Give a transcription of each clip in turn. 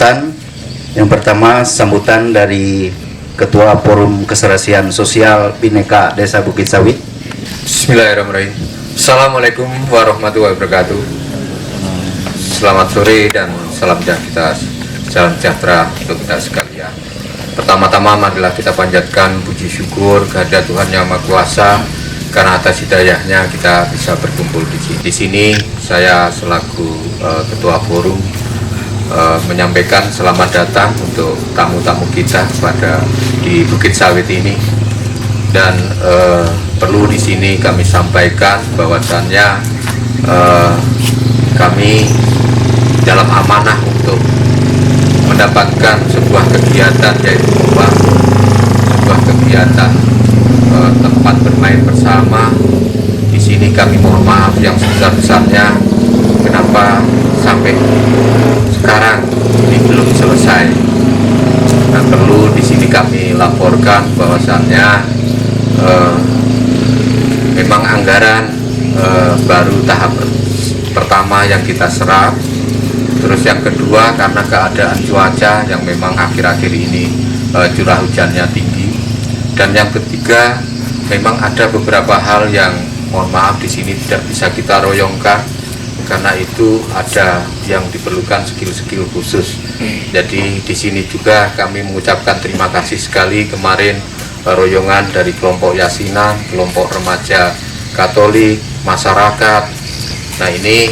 sambutan. Yang pertama sambutan dari Ketua Forum Keserasian Sosial Bhinneka Desa Bukit Sawit. Bismillahirrahmanirrahim. Assalamualaikum warahmatullahi wabarakatuh. Selamat sore dan salam sejahtera untuk kita sekalian. Pertama-tama marilah kita panjatkan puji syukur kehadirat Tuhan Yang Maha Kuasa, karena atas hidayahnya kita bisa berkumpul di sini. Di sini saya selaku Ketua Forum menyampaikan selamat datang untuk tamu-tamu kita di Bukit Sawit ini, dan perlu di sini kami sampaikan bahwasannya kami dalam amanah untuk mendapatkan sebuah kegiatan, yaitu membangun sebuah kegiatan tempat bermain bersama. Di sini kami mohon maaf yang sebesar-besarnya kenapa sampai sekarang ini belum selesai. Nah, perlu di sini kami laporkan bahwasannya memang anggaran baru tahap pertama yang kita serap. Terus yang kedua, karena keadaan cuaca yang memang akhir-akhir ini curah hujannya tinggi. Dan yang ketiga, memang ada beberapa hal yang mohon maaf di sini tidak bisa kita royongkan. Karena itu ada yang diperlukan skill-skill khusus. Jadi di sini juga kami mengucapkan terima kasih sekali kemarin royongan dari kelompok Yasinan, kelompok remaja Katolik, masyarakat. Nah, ini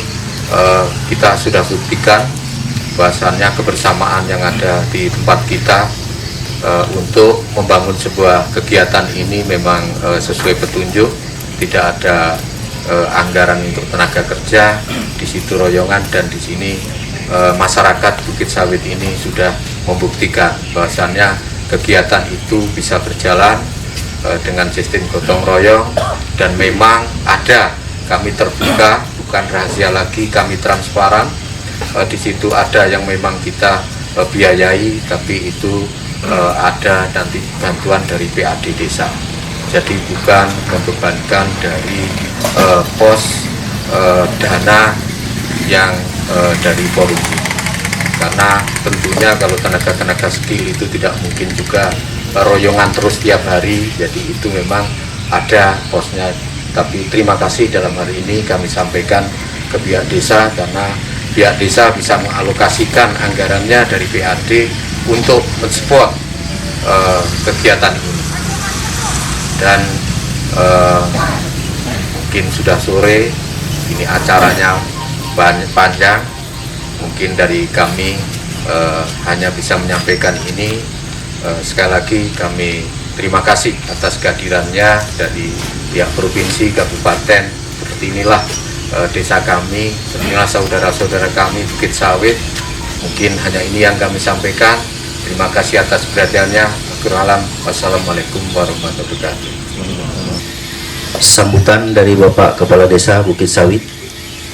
kita sudah buktikan bahwasannya kebersamaan yang ada di tempat kita untuk membangun sebuah kegiatan ini memang sesuai petunjuk. Tidak ada anggaran untuk tenaga kerja, di situ royongan, dan di sini masyarakat Bukit Sawit ini sudah membuktikan bahwasannya kegiatan itu bisa berjalan dengan sistem gotong royong, dan memang ada, kami terbuka, bukan rahasia lagi, kami transparan. Di situ ada yang memang kita biayai, tapi itu ada nanti bantuan dari PAD desa. Jadi bukan membebankan dari pos dana yang dari forum ini. Karena tentunya kalau tenaga-tenaga skill itu tidak mungkin juga royongan terus tiap hari, jadi itu memang ada posnya. Tapi terima kasih dalam hari ini kami sampaikan ke pihak desa, karena pihak desa bisa mengalokasikan anggarannya dari PAD untuk mensupport kegiatan ini. Dan mungkin sudah sore, ini acaranya panjang, mungkin dari kami hanya bisa menyampaikan ini. Sekali lagi kami terima kasih atas kehadirannya dari pihak provinsi, kabupaten. Seperti inilah desa kami, inilah saudara-saudara kami Bukit Sawit. Mungkin hanya ini yang kami sampaikan. Terima kasih atas perhatiannya. Wassalamualaikum warahmatullahi wabarakatuh. Sambutan dari Bapak Kepala Desa Bukit Sawit,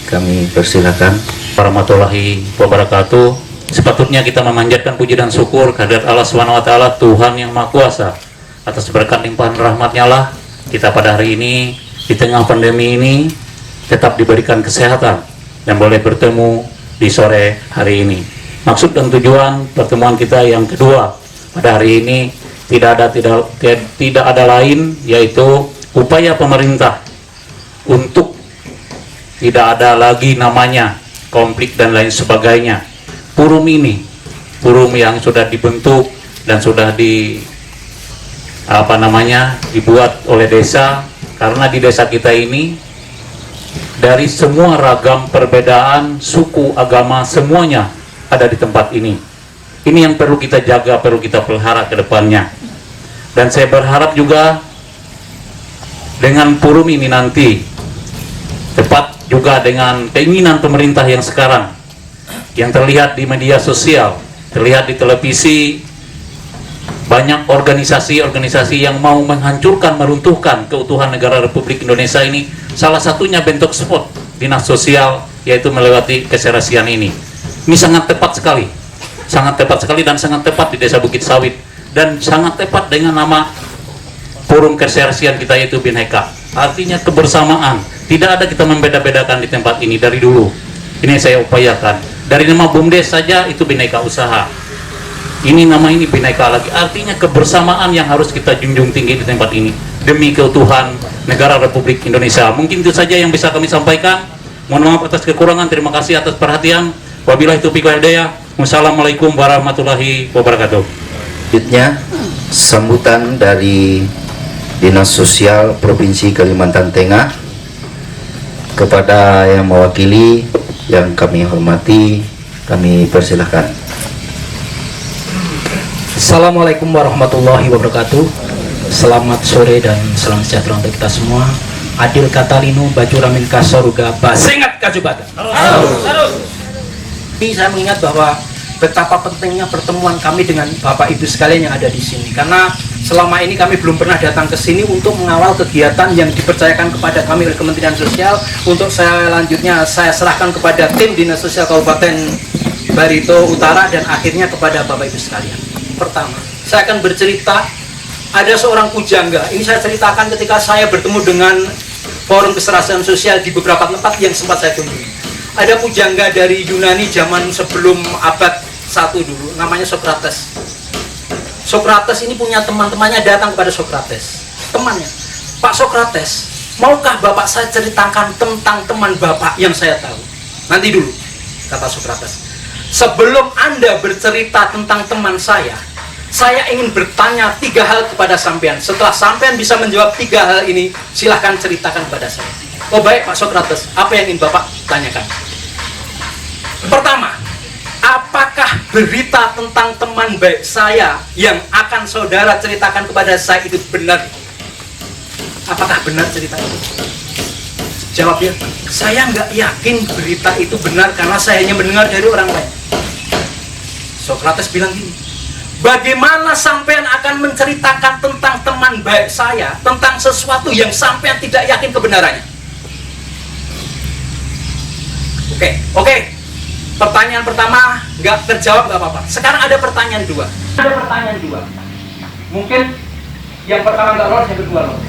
kami persilakan. Warahmatullahi wabarakatuh. Sepatutnya kita memanjatkan puji dan syukur kehadirat Allah SWT, Tuhan Yang Maha Kuasa, atas berkat limpahan rahmat-Nya lah kita pada hari ini di tengah pandemi ini tetap diberikan kesehatan dan boleh bertemu di sore hari ini. Maksud dan tujuan pertemuan kita yang kedua pada hari ini tidak ada lain, yaitu upaya pemerintah untuk tidak ada lagi namanya konflik dan lain sebagainya. Forum ini, forum yang sudah dibentuk dan sudah dibuat oleh desa, karena di desa kita ini dari semua ragam perbedaan suku, agama, semuanya ada di tempat ini. Ini yang perlu kita jaga, perlu kita pelihara ke depannya. Dan saya berharap juga dengan forum ini nanti, tepat juga dengan keinginan pemerintah yang sekarang, yang terlihat di media sosial, terlihat di televisi, banyak organisasi-organisasi yang mau menghancurkan, meruntuhkan keutuhan negara Republik Indonesia ini. Salah satunya bentuk spot dinas sosial, yaitu melewati keserasian ini. Ini sangat tepat sekali dan sangat tepat di Desa Bukit Sawit, dan sangat tepat dengan nama forum keserasian kita, yaitu Bhinneka. Artinya kebersamaan, tidak ada kita membeda-bedakan di tempat ini dari dulu. Ini saya upayakan. Dari nama BUMDes saja itu Bhinneka Usaha. Ini nama ini Bhinneka lagi. Artinya kebersamaan yang harus kita junjung tinggi di tempat ini demi keutuhan negara Republik Indonesia. Mungkin itu saja yang bisa kami sampaikan. Mohon maaf atas kekurangan. Terima kasih atas perhatian. Wabillahi taufiq wal hidayah. Wassalamualaikum warahmatullahi wabarakatuh. Selanjutnya, sambutan dari Dinas Sosial Provinsi Kalimantan Tengah kepada yang mewakili, yang kami hormati, kami persilahkan. Assalamualaikum warahmatullahi wabarakatuh. Selamat sore dan salam sejahtera untuk kita semua. Adil Katalino Baju Ramin Kasoruga Basengat Kajubata. Ini saya mengingat bahwa betapa pentingnya pertemuan kami dengan Bapak Ibu sekalian yang ada di sini, karena selama ini kami belum pernah datang ke sini untuk mengawal kegiatan yang dipercayakan kepada kami oleh Kementerian Sosial. Untuk selanjutnya saya serahkan kepada tim Dinas Sosial Kabupaten Barito Utara dan akhirnya kepada Bapak Ibu sekalian. Pertama, saya akan bercerita, ada seorang pujangga. Ini saya ceritakan ketika saya bertemu dengan Forum Keserasian Sosial di beberapa tempat yang sempat saya kunjungi. Ada pujangga dari Yunani zaman sebelum abad 1 dulu, namanya Sokrates. Sokrates ini punya teman-temannya datang kepada Sokrates. Temannya, Pak Sokrates, maukah Bapak saya ceritakan tentang teman Bapak yang saya tahu? Nanti dulu, kata Sokrates. Sebelum Anda bercerita tentang teman saya ingin bertanya 3 hal kepada sampean. Setelah sampean bisa menjawab 3 hal ini, silahkan ceritakan kepada saya. Oh baik Pak Sokrates, apa yang ingin Bapak tanyakan? Pertama, apakah berita tentang teman baik saya yang akan saudara ceritakan kepada saya itu benar? Apakah benar cerita itu? Jawab ya, saya nggak yakin berita itu benar karena saya hanya mendengar dari orang lain. Sokrates bilang gini, bagaimana sampean akan menceritakan tentang teman baik saya, tentang sesuatu yang sampean tidak yakin kebenarannya? Oke. Pertanyaan pertama nggak terjawab nggak apa-apa. Sekarang ada pertanyaan 2. Mungkin yang pertama nggak lolos, yang kedua lolos.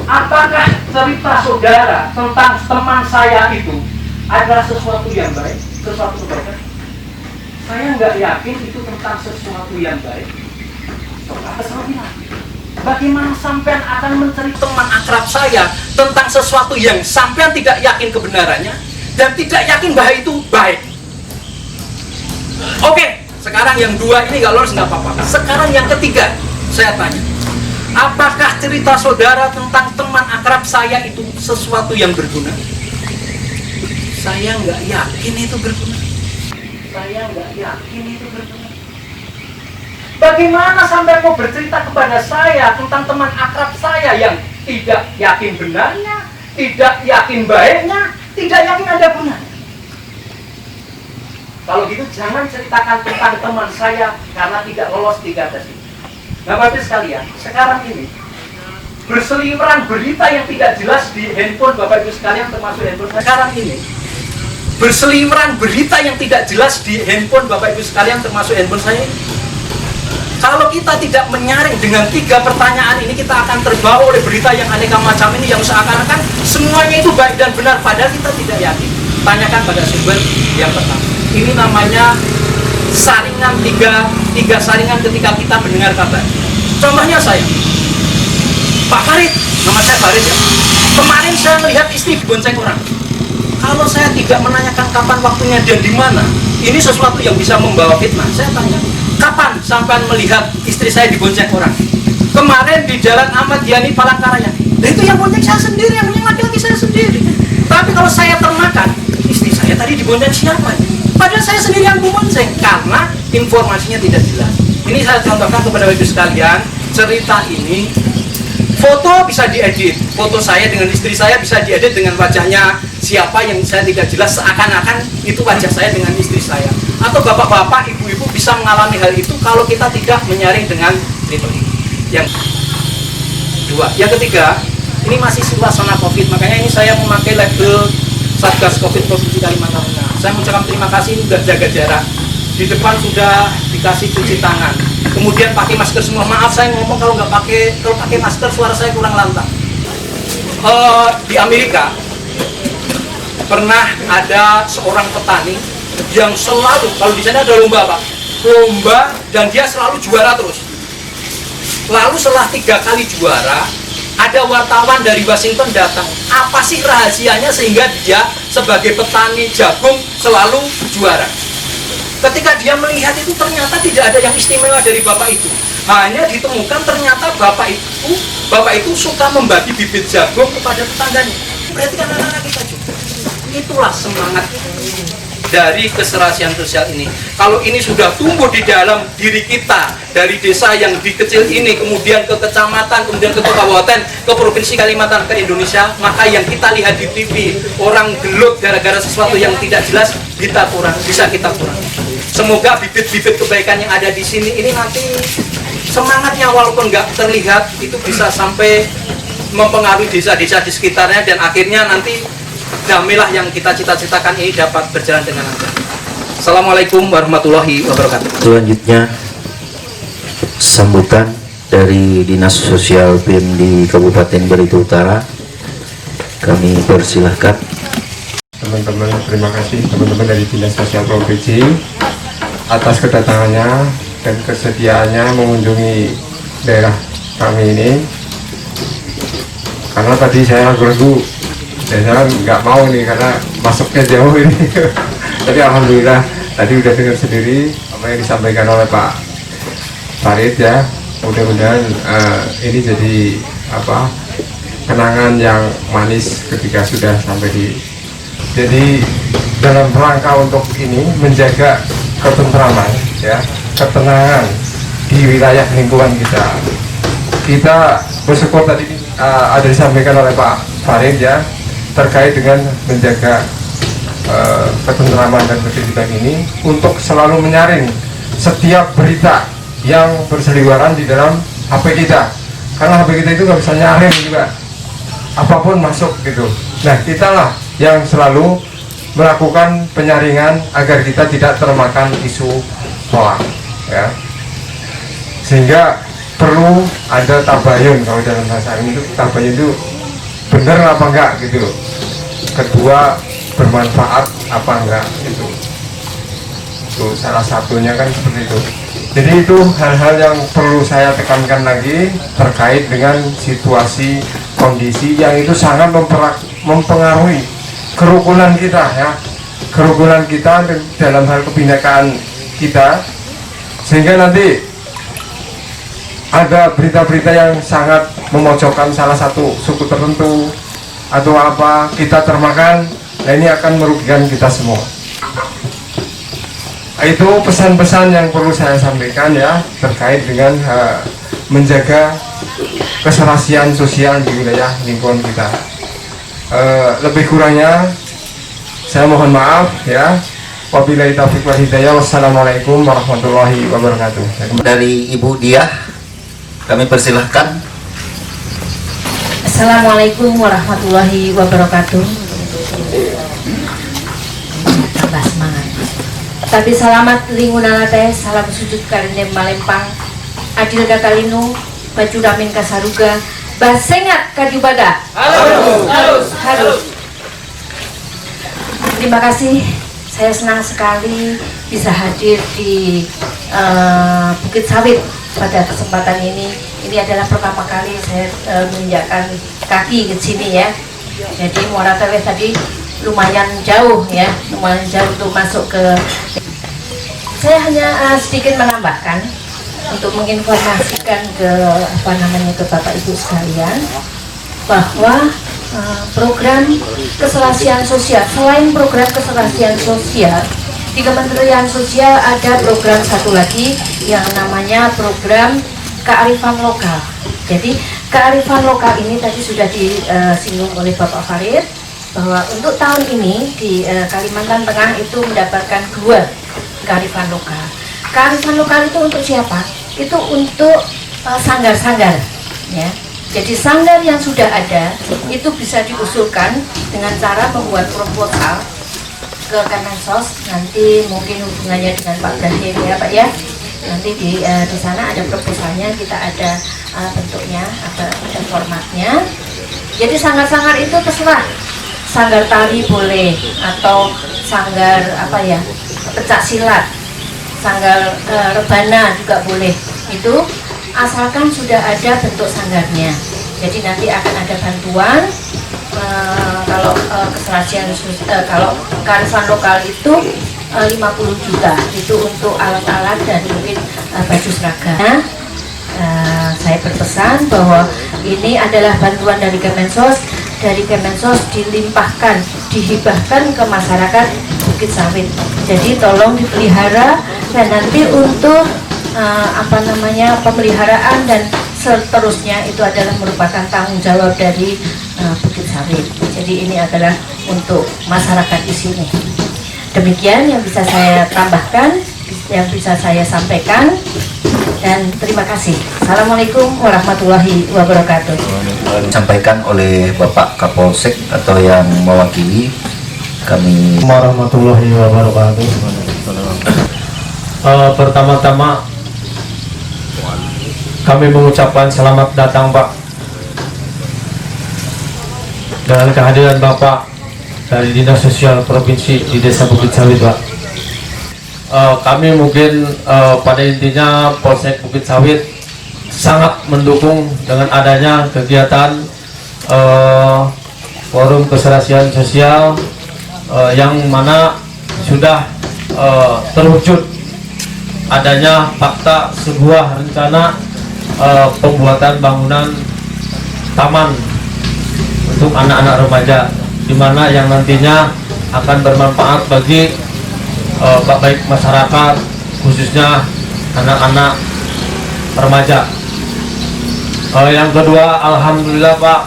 Apakah cerita saudara tentang teman saya itu adalah sesuatu yang baik, sesuatu kebaikan? Saya nggak yakin itu tentang sesuatu yang baik. Bagaimana sampean akan menceritakan teman akrab saya tentang sesuatu yang sampean tidak yakin kebenarannya dan tidak yakin bahwa itu baik? Oke, sekarang yang 2 ini nggak lolos nggak apa-apa. Sekarang yang ketiga, saya tanya, apakah cerita saudara tentang teman akrab saya itu sesuatu yang berguna? Saya nggak yakin itu berguna. Bagaimana sampai mau bercerita kepada saya tentang teman akrab saya yang tidak yakin benarnya, tidak yakin baiknya, tidak yakin ada gunanya? Kalau gitu jangan ceritakan tentang teman saya karena tidak lolos 3 tes ini. Bapak-Ibu sekalian, sekarang ini berseliweran berita yang tidak jelas di handphone Bapak-Ibu sekalian, termasuk handphone saya. Sekarang ini berseliweran berita yang tidak jelas di handphone Bapak-Ibu sekalian, termasuk handphone saya. Kalau kita tidak menyaring dengan 3 pertanyaan ini, kita akan terbawa oleh berita yang aneka macam ini yang seakan-akan semuanya itu baik dan benar, padahal kita tidak yakin. Tanyakan pada sumber yang pertama. Ini namanya saringan, tiga saringan ketika kita mendengar kabar. Contohnya saya, Pak Farid, nama saya Farid ya. Kemarin saya melihat istri dibonceng orang. Kalau saya tidak menanyakan kapan waktunya dan di mana, ini sesuatu yang bisa membawa fitnah. Saya tanya, kapan sampai melihat istri saya dibonceng orang? Kemarin di Jalan Ahmad Yani Palangkaraya. Nah, itu yang bonceng saya sendiri, yang laki-laki saya sendiri. Tapi kalau saya termakan, istri saya tadi dibonceng siapa? Padahal saya sendiri yang bonceng karena informasinya tidak jelas. Ini saya contohkan kepada ibu sekalian, cerita ini foto bisa diedit, foto saya dengan istri saya bisa diedit dengan wajahnya siapa yang saya tidak jelas, seakan-akan itu wajah saya dengan istri saya. Atau bapak-bapak, ibu-ibu bisa mengalami hal itu kalau kita tidak menyaring dengan metode. Yang 2, yang ketiga, ini masih suasana COVID, makanya ini saya memakai label Satgas COVID Provinsi Kalimantan Tengah. Saya mengucapkan terima kasih, ini sudah jaga jarak. Di depan sudah dikasih cuci tangan. Kemudian pakai masker semua. Maaf saya ngomong kalau pakai masker suara saya kurang lantang. Di Amerika pernah ada seorang petani yang selalu, kalau di sana ada lomba Pak, lomba dan dia selalu juara terus. Lalu setelah 3 kali juara, ada wartawan dari Washington datang. Apa sih rahasianya sehingga dia sebagai petani jagung selalu juara? Ketika dia melihat itu ternyata tidak ada yang istimewa dari bapak itu. Hanya ditemukan ternyata bapak itu suka membagi bibit jagung kepada tetangganya. Berarti kan anak-anak kita juga. Itulah semangat dari keserasian sosial ini. Kalau ini sudah tumbuh di dalam diri kita, dari desa yang di kecil ini, kemudian ke kecamatan, kemudian ke kabupaten, ke provinsi Kalimantan, ke Indonesia, maka yang kita lihat di TV, orang gelut gara-gara sesuatu yang tidak jelas, bisa kita kurang. Semoga bibit-bibit kebaikan yang ada di sini ini nanti semangatnya walaupun nggak terlihat itu bisa sampai mempengaruhi desa-desa di sekitarnya, dan akhirnya nanti damailah yang kita cita-citakan ini dapat berjalan dengan lancar. Assalamualaikum warahmatullahi wabarakatuh. Selanjutnya sambutan dari Dinas Sosial BIM di Kabupaten Barito Utara. Kami persilahkan. Teman-teman, terima kasih teman-teman dari Dinas Sosial Provinsi atas kedatangannya dan kesediaannya mengunjungi daerah kami ini. Karena tadi saya ragu, saya nggak mau nih karena masuknya jauh ini. Tapi alhamdulillah tadi udah dengar sendiri apa yang disampaikan oleh Pak Farid ya. Mudah-mudahan ini jadi kenangan yang manis ketika sudah sampai di. Jadi dalam rangka untuk ini menjaga ketentraman ya, ketenangan di wilayah lingkungan kita bersyukur tadi ada disampaikan oleh Pak Farid ya, terkait dengan menjaga ketentraman dan ketertiban ini untuk selalu menyaring setiap berita yang berseliweran di dalam HP kita, karena HP kita itu nggak bisa nyaring juga, apapun masuk gitu. Nah, kita lah yang selalu melakukan penyaringan agar kita tidak termakan isu hoax ya, sehingga perlu ada tabayun. Kalau dalam bahasa ini itu tabayun itu benar apa enggak gitu loh, kedua bermanfaat apa enggak itu salah satunya kan seperti itu. Jadi itu hal-hal yang perlu saya tekankan lagi terkait dengan situasi kondisi yang itu sangat mempengaruhi kerukunan kita ya, kerukunan kita dalam hal kebinekaan kita, sehingga nanti ada berita-berita yang sangat memojokkan salah satu suku tertentu atau apa, kita termakan. Nah, ini akan merugikan kita semua. Itu pesan-pesan yang perlu saya sampaikan ya, terkait dengan menjaga keserasian sosial di wilayah lingkungan kita. Lebih kurangnya saya mohon maaf ya. Wabillahi taufiq wal hidayah. Wassalamualaikum warahmatullahi wabarakatuh. Dari Ibu Diah, kami persilahkan. Assalamualaikum warahmatullahi wabarakatuh. Tambah semangat. Tapi selamat lingunana teh, salam sujud karene malempang, adil katalinu, baju ramin kasaruga, basengat kadubada. Harus. Terima kasih. Saya senang sekali bisa hadir di Bukit Sawit pada kesempatan ini. Ini adalah pertama kali saya menginjakkan kaki ke sini ya. Jadi Muara Teweh tadi lumayan jauh ya, lumayan jauh untuk masuk ke. Saya hanya sedikit menambahkan untuk menginformasikan ke ke Bapak Ibu sekalian bahwa program keserasian sosial, selain program keserasian sosial di Kementerian Sosial ada program satu lagi yang namanya program kearifan lokal. Jadi kearifan lokal ini tadi sudah disinggung oleh Bapak Farid bahwa untuk tahun ini di Kalimantan Tengah itu mendapatkan 2 kearifan lokal. Kearifan lokal itu untuk siapa? Itu untuk sanggar-sanggar ya. Jadi sanggar yang sudah ada itu bisa diusulkan dengan cara membuat proposal ke Kemensos, nanti mungkin hubungannya dengan Pak Brahim ya Pak ya. Nanti di sana ada proposalnya, kita ada bentuknya, ada formatnya. Jadi sanggar-sanggar itu terserah, sanggar tari boleh atau sanggar pecak silat, sanggar rebana juga boleh. Itu asalkan sudah ada bentuk sanggarnya. Jadi nanti akan ada bantuan. Kalau keserasian kalau kearifan lokal itu 50 juta itu untuk alat-alat dan mungkin baju seragam. Saya berpesan bahwa ini adalah bantuan dari Kemensos. Dari Kemensos dilimpahkan, dihibahkan ke masyarakat Bukit Sawit. Jadi tolong dipelihara dan nanti untuk pemeliharaan dan seterusnya itu adalah merupakan tanggung jawab dari Bukit Sawit. Jadi ini adalah untuk masyarakat di sini. Demikian yang bisa saya tambahkan, yang bisa saya sampaikan, dan terima kasih. Assalamualaikum warahmatullahi wabarakatuh. Disampaikan oleh Bapak Kapolsek atau yang mewakili kami. Warahmatullahi wabarakatuh. Pertama-tama kami mengucapkan selamat datang Pak, dengan kehadiran Bapak dari Dinas Sosial Provinsi di Desa Bukit Sawit Pak. Kami mungkin pada intinya Polsek Bukit Sawit sangat mendukung dengan adanya kegiatan forum keserasian sosial yang mana sudah terwujud adanya fakta sebuah rencana pembuatan bangunan taman untuk anak-anak remaja, di mana yang nantinya akan bermanfaat bagi baik masyarakat, khususnya anak-anak remaja. Yang kedua, alhamdulillah Pak,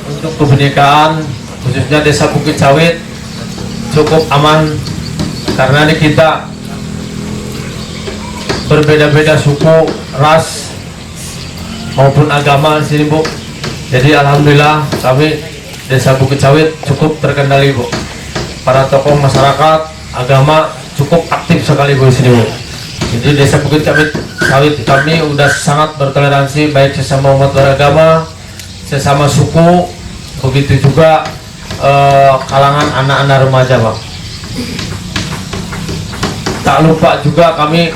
untuk kebinekaan khususnya Desa Bukit Sawit cukup aman, karena di kita berbeda-beda suku, ras maupun agama di sini Bu. Jadi alhamdulillah kami Desa Bukit Sawit cukup terkendali Bu. Para tokoh masyarakat, agama cukup aktif sekali Bu di sini Bu. Jadi Desa Bukit Sawit kami udah sangat bertoleransi, baik sesama umat beragama, sesama suku, begitu juga kalangan anak-anak remaja Pak. Tak lupa juga kami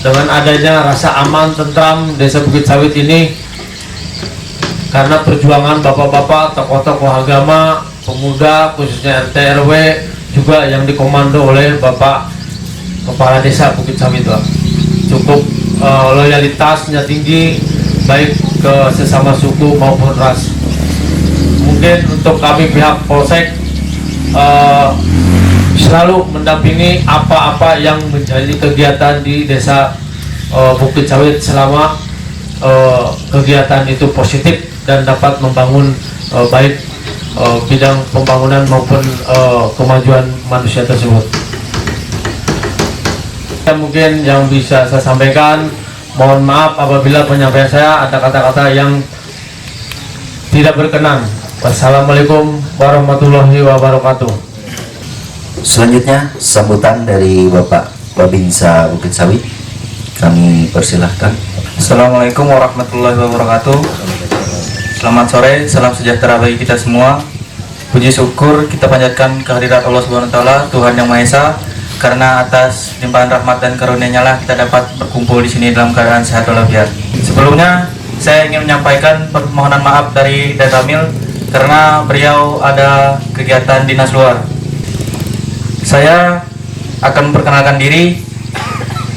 dengan adanya rasa aman tentram Desa Bukit Sawit ini, karena perjuangan bapak-bapak, tokoh-tokoh agama, pemuda, khususnya RT RW juga yang dikomando oleh Bapak Kepala Desa Bukit Sawit Pak. Cukup loyalitasnya tinggi, baik ke sesama suku maupun ras. Mungkin untuk kami pihak Polsek selalu mendampingi apa-apa yang menjadi kegiatan di Desa Bukit Sawit selama kegiatan itu positif dan dapat membangun baik bidang pembangunan maupun kemajuan manusia tersebut. Mungkin yang bisa saya sampaikan, mohon maaf apabila penyampaian saya ada kata-kata yang tidak berkenan. Wassalamualaikum warahmatullahi wabarakatuh. Selanjutnya sambutan dari Bapak Babinsa Bukit Sawit, kami persilahkan. Assalamualaikum warahmatullahi wabarakatuh. Selamat sore, salam sejahtera bagi kita semua. Puji syukur kita panjatkan kehadirat Allah Subhanahu wa taala, Tuhan Yang Maha Esa, karena atas limpahan rahmat dan karunia-Nya lah kita dapat berkumpul di sini dalam keadaan sehat walafiat. Sebelumnya saya ingin menyampaikan permohonan maaf dari Dan Ramil karena beliau ada kegiatan dinas luar. Saya akan memperkenalkan diri.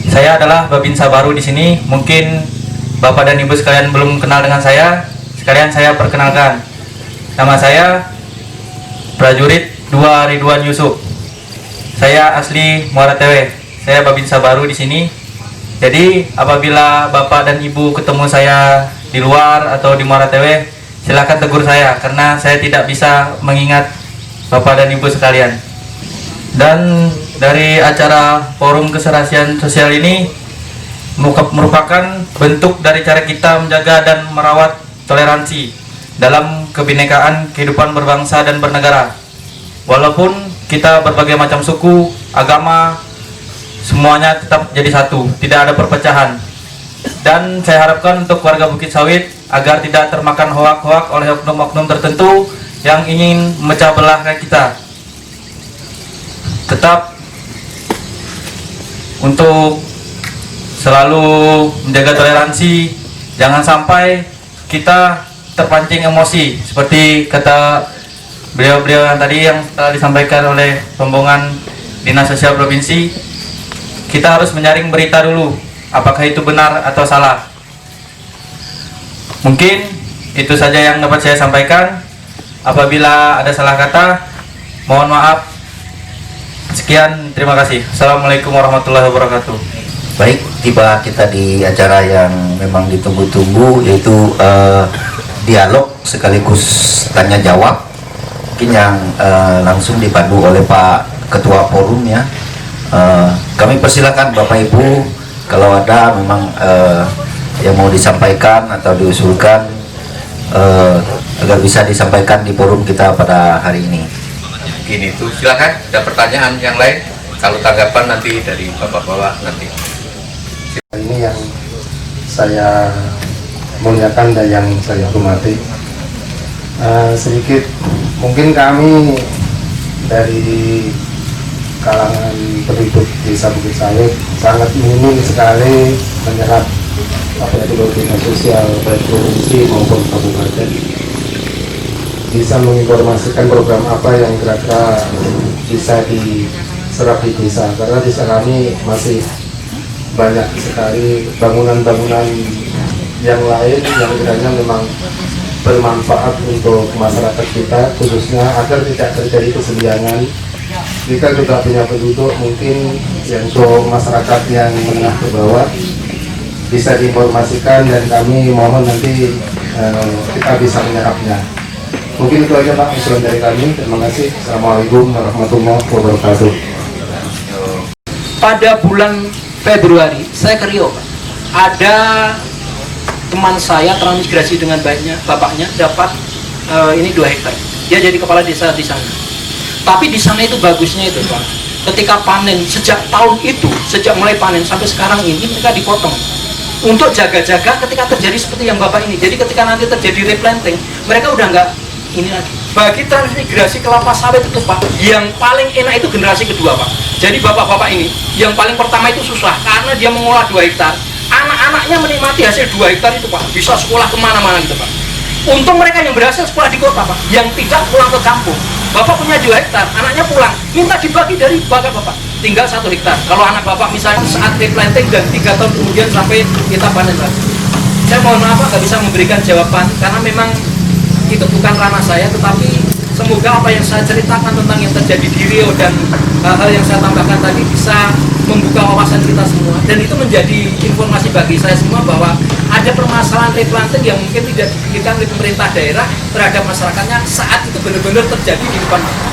Saya adalah Babinsa baru di sini. Mungkin Bapak dan Ibu sekalian belum kenal dengan saya. Sekalian saya perkenalkan. Nama saya Prajurit 2 Ridwan Yusuf. Saya asli Muara Tewe. Saya Babinsa baru di sini. Jadi apabila Bapak dan Ibu ketemu saya di luar atau di Muara Tewe, silakan tegur saya karena saya tidak bisa mengingat Bapak dan Ibu sekalian. Dan dari acara forum keserasian sosial ini merupakan bentuk dari cara kita menjaga dan merawat toleransi dalam kebinekaan kehidupan berbangsa dan bernegara. Walaupun kita berbagai macam suku, agama, semuanya tetap jadi satu, tidak ada perpecahan. Dan saya harapkan untuk warga Bukit Sawit agar tidak termakan hoak-hoak oleh oknum-oknum tertentu yang ingin memecah belah kita. Tetap untuk selalu menjaga toleransi, jangan sampai kita terpancing emosi seperti kata beliau-beliau yang tadi yang telah disampaikan oleh rombongan Dinas Sosial Provinsi. Kita harus menyaring berita dulu, apakah itu benar atau salah. Mungkin itu saja yang dapat saya sampaikan. Apabila ada salah kata, mohon maaf. Sekian, terima kasih. Assalamualaikum warahmatullahi wabarakatuh. Baik, tiba kita di acara yang memang ditunggu-tunggu, yaitu dialog sekaligus tanya jawab, mungkin yang langsung dipandu oleh Pak Ketua Forum ya. Kami persilakan Bapak Ibu kalau ada memang yang mau disampaikan atau diusulkan agar bisa disampaikan di forum kita pada hari ini. Mungkin itu, silakan. Ada pertanyaan yang lain? Kalau tanggapan nanti dari bapak-bapak nanti. Ini yang saya muliakan dan yang saya hormati. Sedikit mungkin kami dari kalangan penduduk Desa Bukit Sawit sangat minim sekali menyerap apa itu dinas sosial baik provinsi maupun kabupaten, bisa menginformasikan program apa yang kira-kira bisa diserap di desa, karena desa kami masih banyak sekali bangunan-bangunan yang lain yang kiranya memang bermanfaat untuk masyarakat kita, khususnya agar tidak terjadi kesenjangan. Jika juga punya penduduk mungkin yang untuk masyarakat yang menengah ke bawah bisa diinformasikan, dan kami mohon nanti kita bisa menyerapnya. Mungkin itu aja Pak usulan dari kami. Terima kasih. Assalamualaikum warahmatullahi wabarakatuh. Pada bulan Februari saya ke Rio, Pak. Ada teman saya transmigrasi dengan baiknya, bapaknya dapat ini 2 hektar. Dia jadi kepala desa di sana. Tapi di sana itu bagusnya itu Pak, ketika panen sejak tahun itu, sejak mulai panen sampai sekarang ini mereka dipotong untuk jaga-jaga ketika terjadi seperti yang Bapak ini. Jadi ketika nanti terjadi replanting, mereka udah nggak ini lagi. Bagi transmigrasi kelapa sawit itu Pak, yang paling enak itu generasi kedua Pak. Jadi bapak-bapak ini, yang paling pertama itu susah karena dia mengolah 2 hektar. Anak-anaknya menikmati hasil 2 hektar itu Pak, bisa sekolah kemana-mana gitu Pak. Untung mereka yang berhasil sekolah di kota Pak, yang tidak pulang ke kampung. Bapak punya 2 hektar, anaknya pulang, minta dibagi dari bapak-bapak, tinggal 1 hektar. Kalau anak bapak misalnya saat replanting dan 3 tahun kemudian sampai kita panen lagi. Saya mohon maaf Pak, nggak bisa memberikan jawaban karena memang itu bukan ranah saya, tetapi semoga apa yang saya ceritakan tentang yang terjadi di Rio dan hal-hal yang saya tambahkan tadi bisa membuka wawasan kita semua, dan itu menjadi informasi bagi saya semua bahwa ada permasalahan replanting yang mungkin tidak dipikirkan oleh pemerintah daerah terhadap masyarakatnya saat itu benar-benar terjadi di depan mata.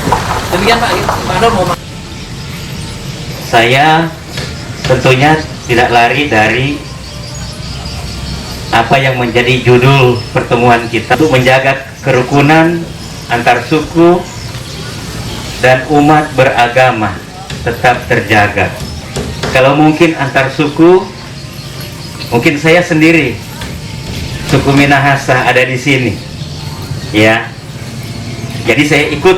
Demikian Pak Nur. Saya tentunya tidak lari dari apa yang menjadi judul pertemuan kita, untuk menjaga kerukunan antar suku dan umat beragama tetap terjaga. Kalau mungkin antar suku, mungkin saya sendiri suku Minahasa ada di sini, ya. Jadi saya ikut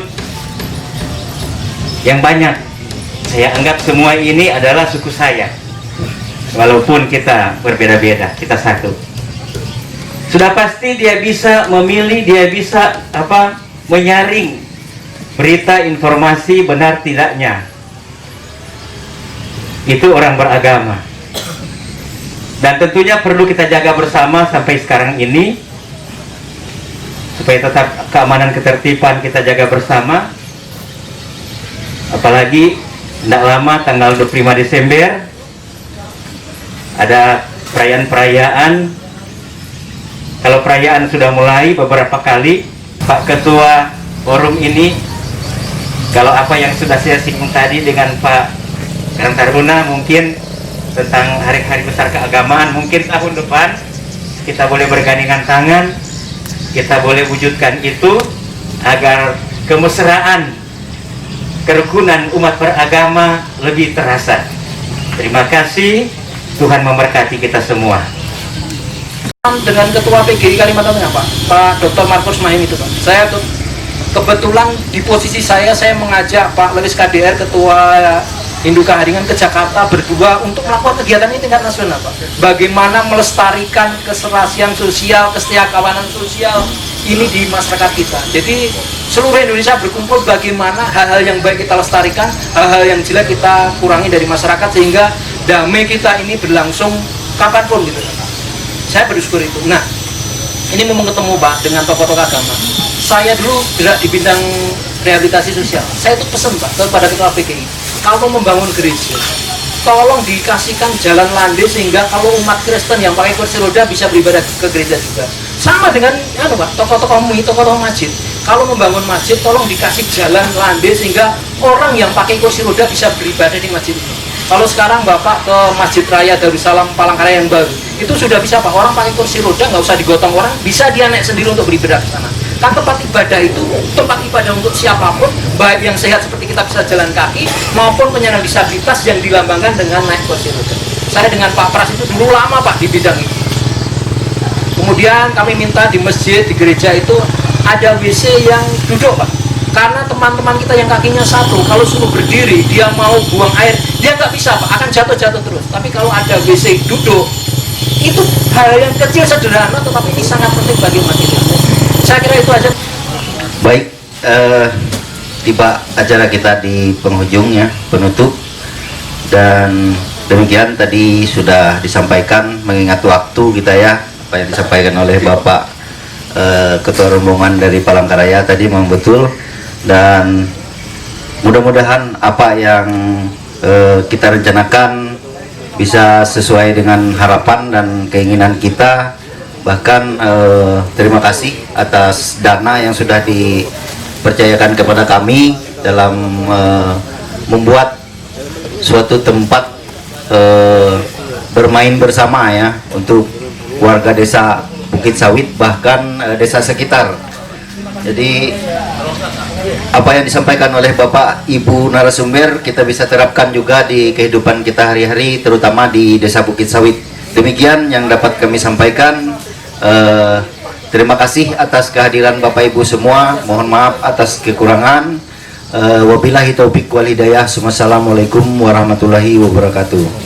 yang banyak. Saya anggap semua ini adalah suku saya, walaupun kita berbeda-beda, kita satu. Sudah pasti dia bisa memilih, dia bisa menyaring berita informasi benar tidaknya. Itu orang beragama. Dan tentunya perlu kita jaga bersama sampai sekarang ini, supaya tetap keamanan ketertiban kita jaga bersama. Apalagi tidak lama tanggal 25 Desember ada perayaan-perayaan. Kalau perayaan sudah mulai beberapa kali, Pak Ketua Forum ini, kalau apa yang sudah saya singgung tadi dengan Pak Karang Taruna mungkin tentang hari-hari besar keagamaan, mungkin tahun depan kita boleh bergandengan tangan, kita boleh wujudkan itu agar kemesraan, kerukunan umat beragama lebih terasa. Terima kasih, Tuhan memberkati kita semua. Dengan Ketua PGRI Kalimantan Tengah Pak Dr. Markus Mahim itu Pak, saya kebetulan di posisi saya mengajak Pak Lewis KDR Ketua Hindu Kaharingan ke Jakarta berdua untuk melakukan kegiatan ini tingkat nasional, Pak. Bagaimana melestarikan keserasian sosial, kesetiakawanan sosial ini di masyarakat kita. Jadi seluruh Indonesia berkumpul bagaimana hal-hal yang baik kita lestarikan, hal-hal yang jelek kita kurangi dari masyarakat sehingga damai kita ini berlangsung kapanpun gitu. Saya bersyukur itu. Nah, ini memang ketemu Pak dengan tokoh-tokoh agama. Saya dulu gerak di bidang rehabilitasi sosial. Saya itu pesan Pak kepada ketua PKI, kalau membangun gereja, tolong dikasihkan jalan landai sehingga kalau umat Kristen yang pakai kursi roda bisa beribadah ke gereja juga. Sama dengan Pak, tokoh-tokoh masjid. Kalau membangun masjid, tolong dikasih jalan landai sehingga orang yang pakai kursi roda bisa beribadah di masjid ini. Kalau sekarang Bapak ke Masjid Raya Darussalam Palangkaraya yang baru, itu sudah bisa Pak, orang pakai kursi roda nggak usah digotong orang, bisa dia naik sendiri untuk beribadah ke sana. Kan tempat ibadah itu tempat ibadah untuk siapapun, baik yang sehat seperti kita bisa jalan kaki maupun penyandang disabilitas yang dilambangkan dengan naik kursi roda. Saya dengan Pak Pras itu dulu lama Pak di bidang itu. Kemudian kami minta di masjid, di gereja itu ada WC yang duduk Pak. Karena teman-teman kita yang kakinya satu, kalau suruh berdiri, dia mau buang air, dia nggak bisa Pak, akan jatuh-jatuh terus. Tapi kalau ada WC duduk, itu hal yang kecil sederhana, tetapi ini sangat penting bagi umat kita. Saya kira itu aja. Baik, tiba acara kita di penghujung ya, penutup. Dan demikian tadi sudah disampaikan mengingat waktu kita ya, apa yang disampaikan oleh Bapak Ketua Rombongan dari Palangkaraya tadi memang betul. Dan mudah-mudahan apa yang kita rencanakan bisa sesuai dengan harapan dan keinginan kita. Bahkan terima kasih atas dana yang sudah dipercayakan kepada kami dalam membuat suatu tempat bermain bersama ya untuk warga desa Bukit Sawit bahkan desa sekitar. Jadi apa yang disampaikan oleh Bapak Ibu narasumber kita bisa terapkan juga di kehidupan kita hari-hari, terutama di desa Bukit Sawit. Demikian yang dapat kami sampaikan. Terima kasih atas kehadiran Bapak Ibu semua. Mohon maaf atas kekurangan. Wabillahi taufiq wal hidayah. Wassalamualaikum warahmatullahi wabarakatuh.